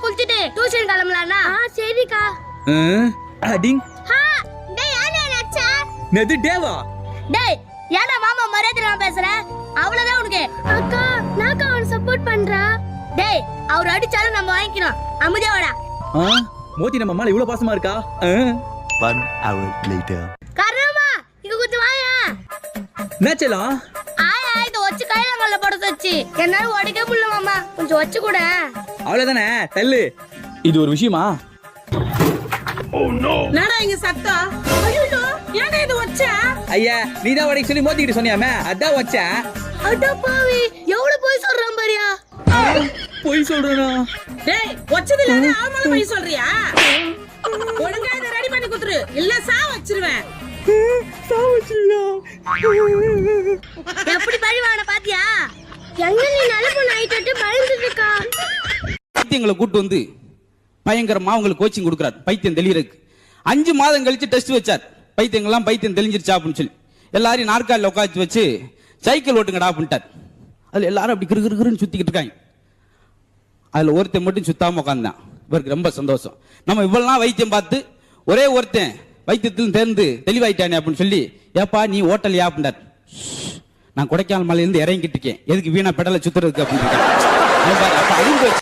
குளிச்சிட்டு டியூஷன் கிளம்பலாம்னா சரிக்கா. அடிங் டேய் யாரே அச்சா நெது டேவா. டேய் ஏன்னா மாமா மரியாதை நான் பேசுறேன் அவ்வளவுதான் உனக்கு. அக்கா நாக்கா அவன் சப்போர்ட் பண்றா. டேய் அவர் அடிச்சாலும் நம்ம வாங்கிக்கணும் அமைதியா வாடா. மோதி நம்ம மேல இவ்வளவு பாசமா இருக்கா? 1 hour later. கர்ணமா இங்க கொஞ்சம் வாயா. நேச்சலாம் ஆயா இத வச்சு கையில போட வச்சு என்னால உடைக்க முடியல மாமா கொஞ்சம் வச்சு கூட. அவ்வளவுதானே தள்ளு. இது ஒரு விஷயமா? என்னடா இங்க சத்தம்? ஐயோ ஏன்டா இது வச்ச? ஐயா நீதான் உடைக்க சொல்லி மோதிக்கிட்டு சொன்னியாமே அதான் வச்சேன். அட பாவி எவ்வளவு போய் சொல்றான் பாரியா. போய் சொல்றேனா? டேய் வச்சதுல அவமால போய் சொல்றியா? ஒழுங்கா இத ரெடி பண்ணி குத்துரு இல்ல சா வச்சிருவேன். எப்படி பழிவான பாத்தியா? எங்க நீ நல்ல பொண்ணு ஆயிட்டு பயந்துட்டு இருக்கா. பைத்தியங்களை கூட்டு வந்து பயங்கரமா உங்களுக்கு கோச்சிங் கொடுக்குறாரு பைத்தியம் தெளியறதுக்கு. 5 மாதம் கழிச்சு டெஸ்ட் வச்சார். பைத்தியங்கள்லாம் பைத்தியம் தெளிஞ்சிருச்சா அப்படின்னு சொல்லி எல்லாரையும் நாற்காலில் உட்காந்து வச்சு சைக்கிள் ஓட்டுங்கடா அப்படின்ட்டார். அதுல எல்லாரும் அப்படி கிருகிருன்னு சுத்திக்கிட்டு இருக்காங்க. அதுல ஒருத்தன் மட்டும் சுத்தாம உட்காந்தான். இவருக்கு ரொம்ப சந்தோஷம். நம்ம இவ்வளவு வைத்தியம் பார்த்து ஒரே ஒருத்தன் வைத்தியத்தில் தேர்ந்து தெளிவாயிட்டானே அப்படின்னு சொல்லி ஏப்பா நீ ஓட்டலையா அப்படின்றார். நான் கொடைக்கானல் மலையிலிருந்து இறங்கிட்டு இருக்கேன் எதுக்கு வீணா பெடலை சுத்துறதுக்கு அப்படின்னு.